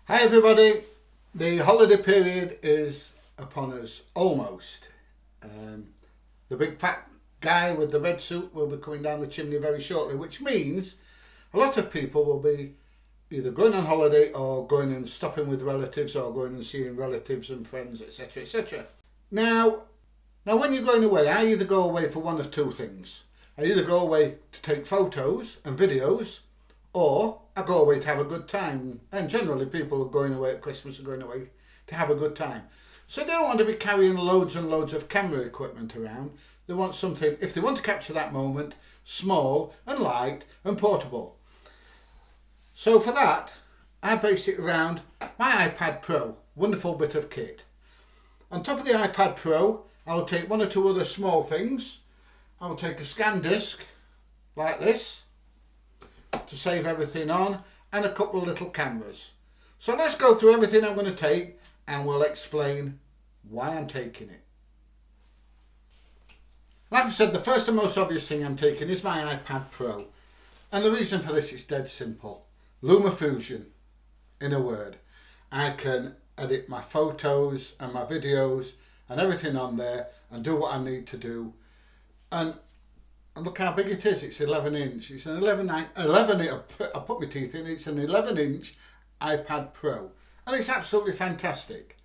Hi everybody, the holiday period is upon us, almost. The big fat guy with the red suit will be coming down the chimney very shortly, which means a lot of people will be either going on holiday or going and stopping with relatives or going and seeing relatives and friends, etc, etc. Now when you're going away, I either go away for one of two things. I either go away to take photos and videos, or I go away to have a good time. And generally people are going away at Christmas are going away to have a good time. So they don't want to be carrying loads and loads of camera equipment around. They want something, if they want to capture that moment, small and light and portable. So for that, I base it around my iPad Pro, wonderful bit of kit. On top of the iPad Pro, I will take one or two other small things. I will take a scan disc like this to save everything on, and a couple of little cameras. So let's go through everything I'm going to take and we'll explain why I'm taking it. Like I said, the first and most obvious thing I'm taking is my iPad Pro, and the reason for this is dead simple. LumaFusion, in a word. I can edit my photos and my videos and everything on there and do what I need to do. And look how big it is. It's 11 inch. It's an 11 I put my teeth in. It's an 11 inch iPad Pro. And it's absolutely fantastic.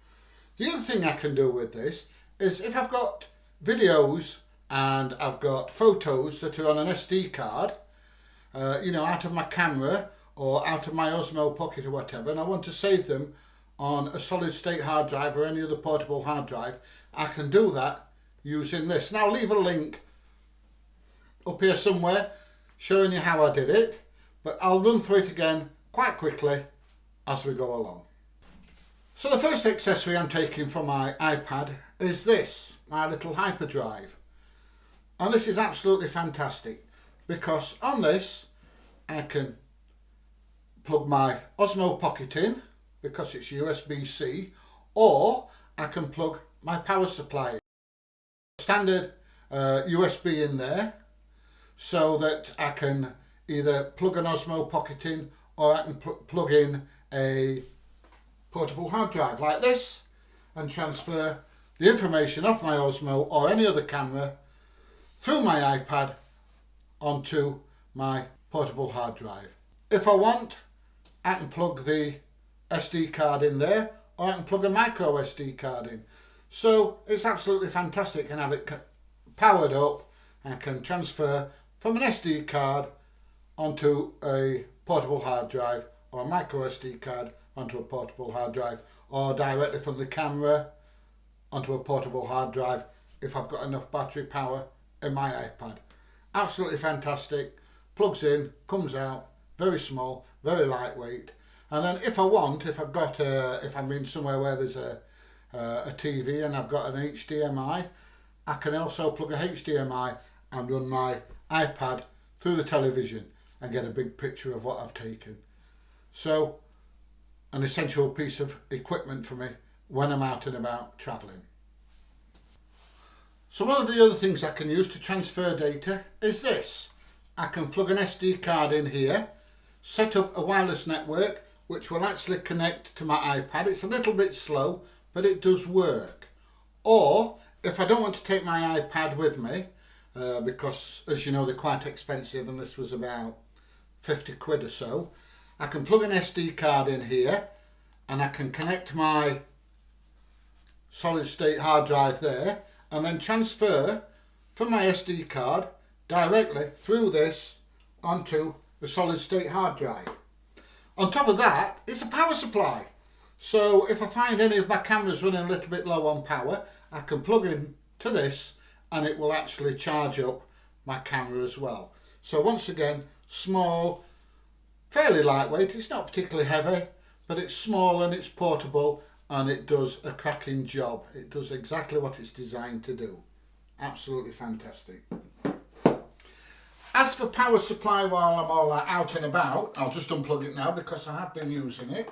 The other thing I can do with this is if I've got videos and I've got photos that are on an SD card, out of my camera or out of my Osmo Pocket or whatever, and I want to save them on a solid state hard drive or any other portable hard drive, I can do that using this. And I'll leave a link up here somewhere showing you how I did it, but I'll run through it again quite quickly as we go along. So the first accessory I'm taking for my iPad is this, my little hyperdrive. And this is absolutely fantastic because on this I can plug my Osmo Pocket in because it's USB-C, or I can plug my power supply in. Standard USB in there, so that I can either plug an Osmo Pocket in or I can plug in a portable hard drive like this and transfer the information off my Osmo or any other camera through my iPad onto my portable hard drive. If I want, I can plug the SD card in there, or I can plug a micro SD card in. So it's absolutely fantastic and have it powered up and I can transfer from an SD card onto a portable hard drive, or a micro SD card onto a portable hard drive, or directly from the camera onto a portable hard drive if I've got enough battery power in my iPad. Absolutely fantastic. Plugs in, comes out, very small, very lightweight. And then if I'm in somewhere where there's a TV and I've got an HDMI, I can also plug a HDMI and run my iPad through the television and get a big picture of what I've taken. So, an essential piece of equipment for me when I'm out and about travelling. So one of the other things I can use to transfer data is this. I can plug an SD card in here, set up a wireless network which will actually connect to my iPad. It's a little bit slow, but it does work. Or if I don't want to take my iPad with me, because as you know they're quite expensive and this was about 50 quid or so, I can plug an SD card in here and I can connect my solid state hard drive there and then transfer from my SD card directly through this onto the solid state hard drive. On top of that, it's a power supply. So if I find any of my cameras running a little bit low on power, I can plug in to this and it will actually charge up my camera as well. So once again, small, fairly lightweight. It's not particularly heavy, but it's small and it's portable and it does a cracking job. It does exactly what it's designed to do. Absolutely fantastic. As for power supply while I'm all out and about, I'll just unplug it now because I have been using it.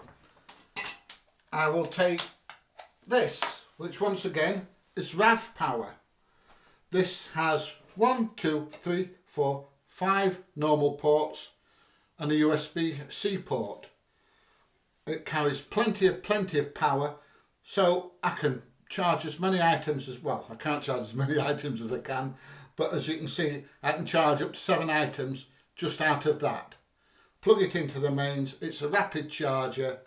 I will take this, which once again is RAV power. This has 1, 2, 3, 4, 5 normal ports and a USB-C port. It carries plenty of power, so I can charge as many items as, well, I can't charge as many items as I can, but as you can see, I can charge up to 7 items just out of that. Plug it into the mains, it's a rapid charger,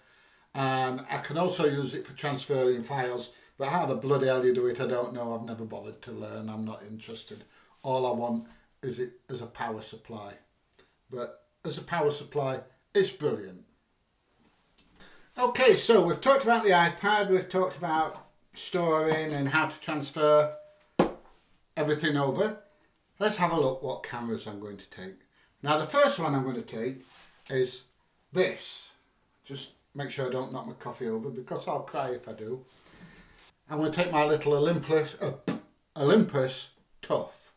and I can also use it for transferring files, but how the bloody hell you do it, I don't know. I've never bothered to learn, I'm not interested. All I want is it as a power supply. But as a power supply, it's brilliant. Okay, so we've talked about the iPad, we've talked about storing and how to transfer everything over. Let's have a look what cameras I'm going to take. Now the first one I'm going to take is this. Just make sure I don't knock my coffee over, because I'll cry if I do. I'm going to take my little Olympus Tough.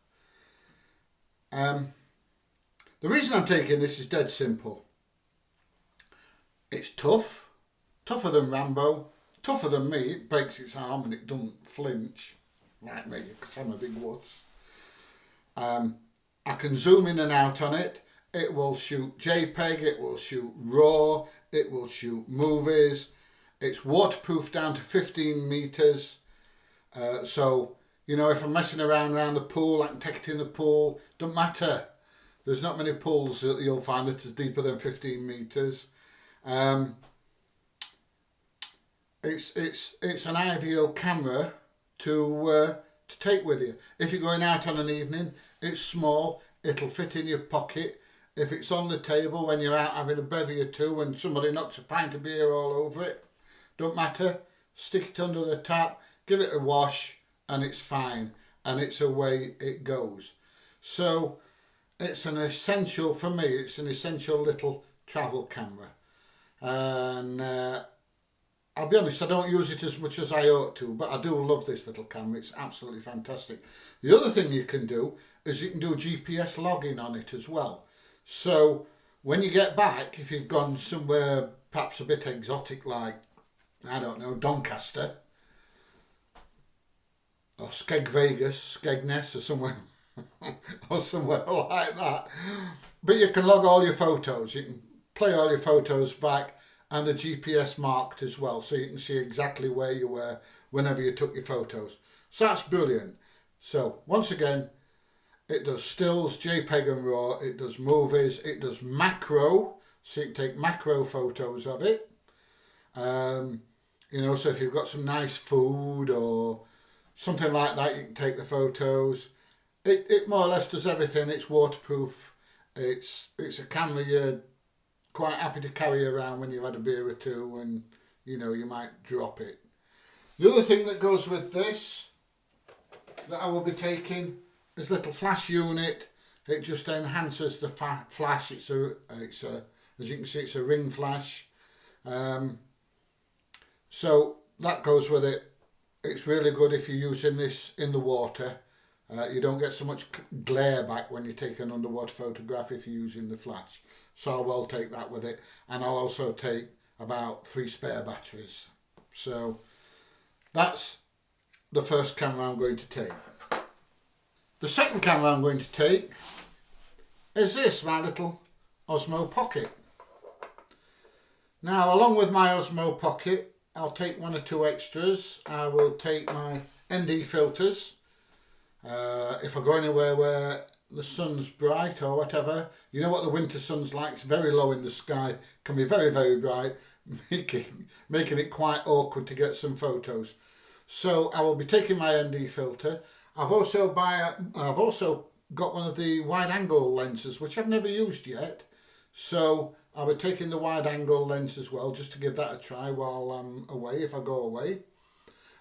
The reason I'm taking this is dead simple. It's tough, tougher than Rambo, tougher than me. It breaks its arm and it doesn't flinch like me, because I'm a big wuss. I can zoom in and out on it. It will shoot JPEG, it will shoot RAW, it will shoot movies. It's waterproof down to 15 meters. So, you know, if I'm messing around the pool, I can take it in the pool. Doesn't matter. There's not many pools that you'll find that is deeper than 15 meters. It's an ideal camera to take with you. If you're going out on an evening, it's small, it'll fit in your pocket. If it's on the table when you're out having a bevy or two and somebody knocks a pint of beer all over it, don't matter, stick it under the tap, give it a wash, and it's fine, and it's away it goes. So it's an essential, for me, it's an essential little travel camera. And I'll be honest, I don't use it as much as I ought to, but I do love this little camera. It's absolutely fantastic. The other thing you can do is you can do GPS logging on it as well. So when you get back, if you've gone somewhere perhaps a bit exotic like, I don't know, Doncaster or Skegness or somewhere or somewhere like that, but you can log all your photos. You can play all your photos back, and the GPS marked as well, so you can see exactly where you were whenever you took your photos. So that's brilliant. So once again, it does stills, JPEG and RAW, it does movies, it does macro, so you can take macro photos of it. You know, so if you've got some nice food or something like that, you can take the photos. It more or less does everything. It's waterproof. It's a camera you're quite happy to carry around when you've had a beer or two and, you know, you might drop it. The other thing that goes with this that I will be taking is a little flash unit. It just enhances the flash. It's a as you can see, it's a ring flash. So that goes with it. It's really good if you're using this in the water. You don't get so much glare back when you take an underwater photograph if you're using the flash. So I will take that with it. And I'll also take about 3 spare batteries. So that's the first camera I'm going to take. The second camera I'm going to take is this, my little Osmo Pocket. Now, along with my Osmo Pocket, I'll take 1 or 2 extras. I will take my ND filters. If I go anywhere where the sun's bright or whatever, you know what the winter sun's like, it's very low in the sky, can be very, very bright, making it quite awkward to get some photos. So I will be taking my ND filter. I've also got one of the wide angle lenses, which I've never used yet. So I'll be taking the wide angle lens as well, just to give that a try while I'm away, if I go away.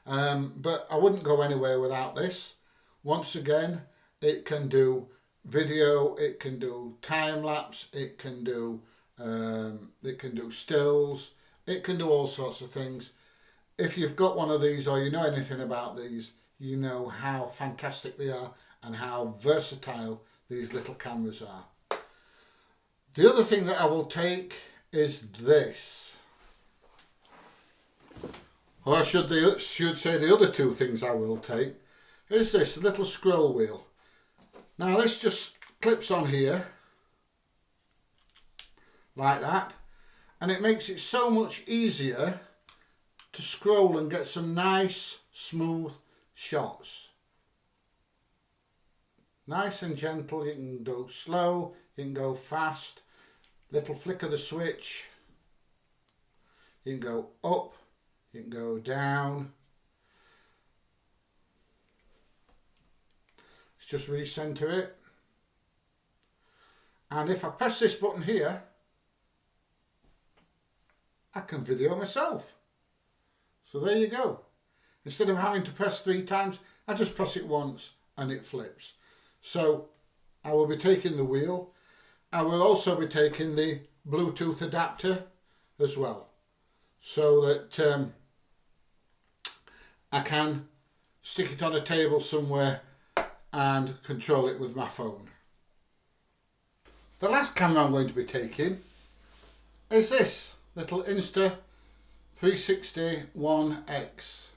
But I wouldn't go anywhere without this. Once again, it can do video, it can do time lapse, it can do stills, it can do all sorts of things. If you've got one of these or you know anything about these, you know how fantastic they are and how versatile these little cameras are. The other thing that I will take is this. Or I should say the other 2 things I will take is this little scroll wheel. Now this just clips on here like that, and it makes it so much easier to scroll and get some nice smooth shots. Nice and gentle. You can go slow, you can go fast, little flick of the switch, you can go up, you can go down. Let's just recenter it, and if I press this button here, I can video myself. So there you go. Instead of having to press 3 times, I just press it once and it flips. So I will be taking the wheel. I will also be taking the Bluetooth adapter as well, so that I can stick it on a table somewhere and control it with my phone. The last camera I'm going to be taking is this little Insta360 1X.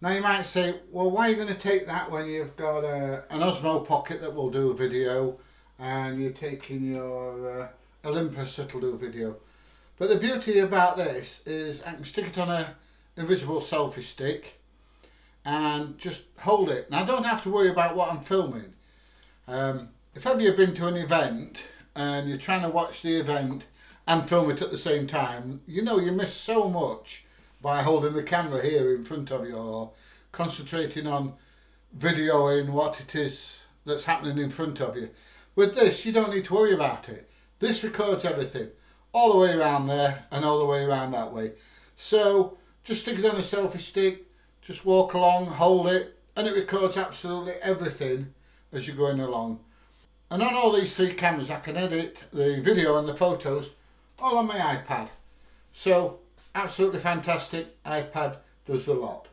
Now you might say, well, why are you going to take that when you've got an Osmo Pocket that will do a video, and you're taking your Olympus that will do a video? But the beauty about this is I can stick it on a invisible selfie stick and just hold it. Now I don't have to worry about what I'm filming. If ever you've been to an event and you're trying to watch the event and film it at the same time, you know you miss so much by holding the camera here in front of you, or concentrating on videoing what it is that's happening in front of you. With this, you don't need to worry about it. This records everything, all the way around there and all the way around that way. So just stick it on a selfie stick, just walk along, hold it, and it records absolutely everything as you're going along. And on all these 3 cameras, I can edit the video and the photos all on my iPad. So absolutely fantastic. iPad does the lot.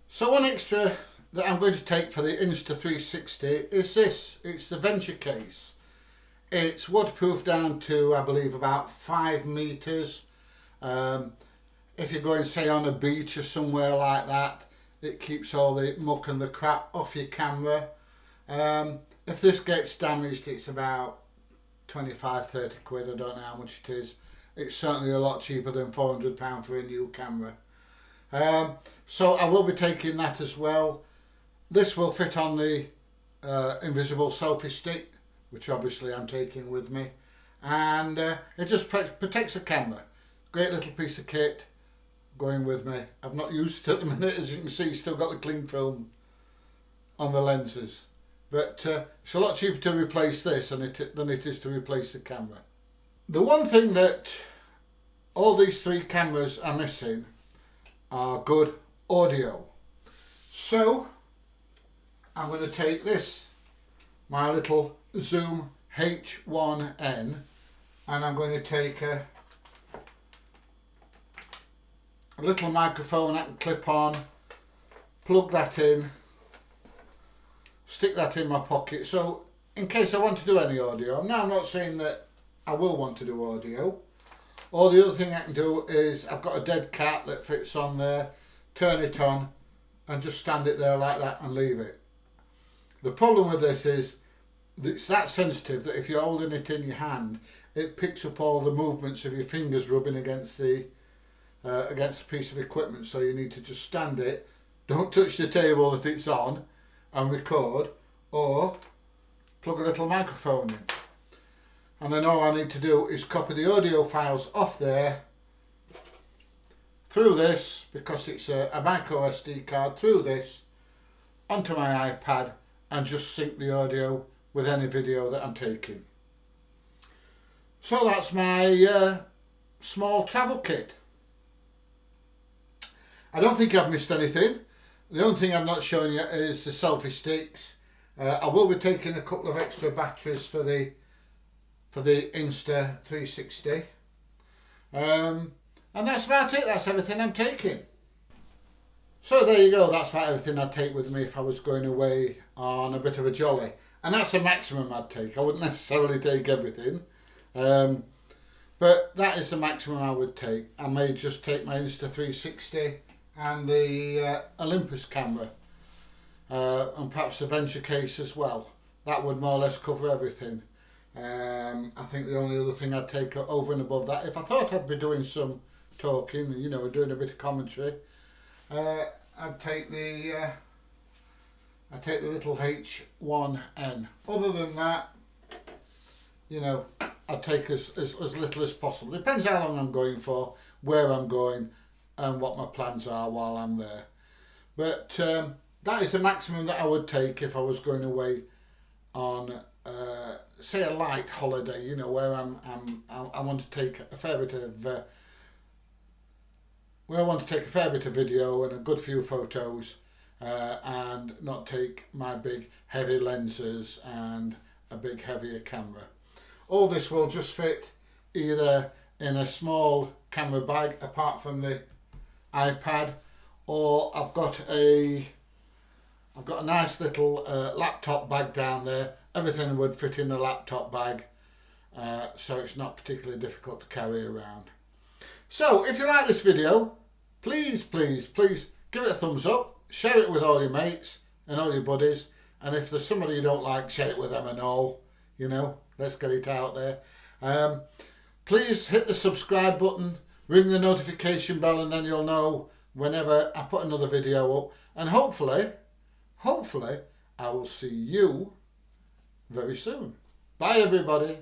So one extra that I'm going to take for the Insta360 is this. It's the Venture case. It's waterproof down to, I believe, about 5 meters. If you're going, say, on a beach or somewhere like that, it keeps all the muck and the crap off your camera. If this gets damaged, it's about 25-30 quid. I don't know how much it is. It's certainly a lot cheaper than £400 for a new camera. So I will be taking that as well. This will fit on the invisible selfie stick, which obviously I'm taking with me. And it just protects the camera. Great little piece of kit going with me. I've not used it at the minute, as you can see, still got the cling film on the lenses. But it's a lot cheaper to replace this than it is to replace the camera. The one thing that all these 3 cameras are missing are good audio. So I'm going to take this, my little Zoom H1N, and I'm going to take a little microphone I can clip on, plug that in, stick that in my pocket. So in case I want to do any audio, now I'm not saying that I will want to do audio. Or the other thing I can do is I've got a dead cat that fits on there, turn it on and just stand it there like that and leave it. The problem with this is it's that sensitive that if you're holding it in your hand, it picks up all the movements of your fingers rubbing against the piece of equipment. So you need to just stand it, don't touch the table that it's on, and record, or plug a little microphone in. And then all I need to do is copy the audio files off there, through this, because it's a micro SD card, through this, onto my iPad, and just sync the audio with any video that I'm taking. So that's my small travel kit. I don't think I've missed anything. The only thing I've not shown you is the selfie sticks. I will be taking a couple of extra batteries for the Insta360. And that's about it. That's everything I'm taking. So there you go. That's about everything I'd take with me if I was going away on a bit of a jolly. And that's the maximum I'd take. I wouldn't necessarily take everything. But that is the maximum I would take. I may just take my Insta360 and the Olympus camera. And perhaps the Venture case as well. That would more or less cover everything. I think the only other thing I'd take over and above that, if I thought I'd be doing some talking, you know, doing a bit of commentary, I'd take the little H1N. Other than that, you know, I'd take as little as possible. Depends how long I'm going for, where I'm going, and what my plans are while I'm there. But that is the maximum that I would take if I was going away on, say, a light holiday. You know, where I want to take a fair bit of, where I want to take a fair bit of video and a good few photos, and not take my big heavy lenses and a big heavier camera. All this will just fit either in a small camera bag apart from the iPad, or I've got a nice little laptop bag down there. Everything would fit in the laptop bag, so it's not particularly difficult to carry around. So if you like this video, please give it a thumbs up, share it with all your mates and all your buddies, and if there's somebody you don't like, share it with them and all, you know, let's get it out there. Please hit the subscribe button, ring the notification bell, and then you'll know whenever I put another video up, and hopefully I will see you very soon. Bye everybody.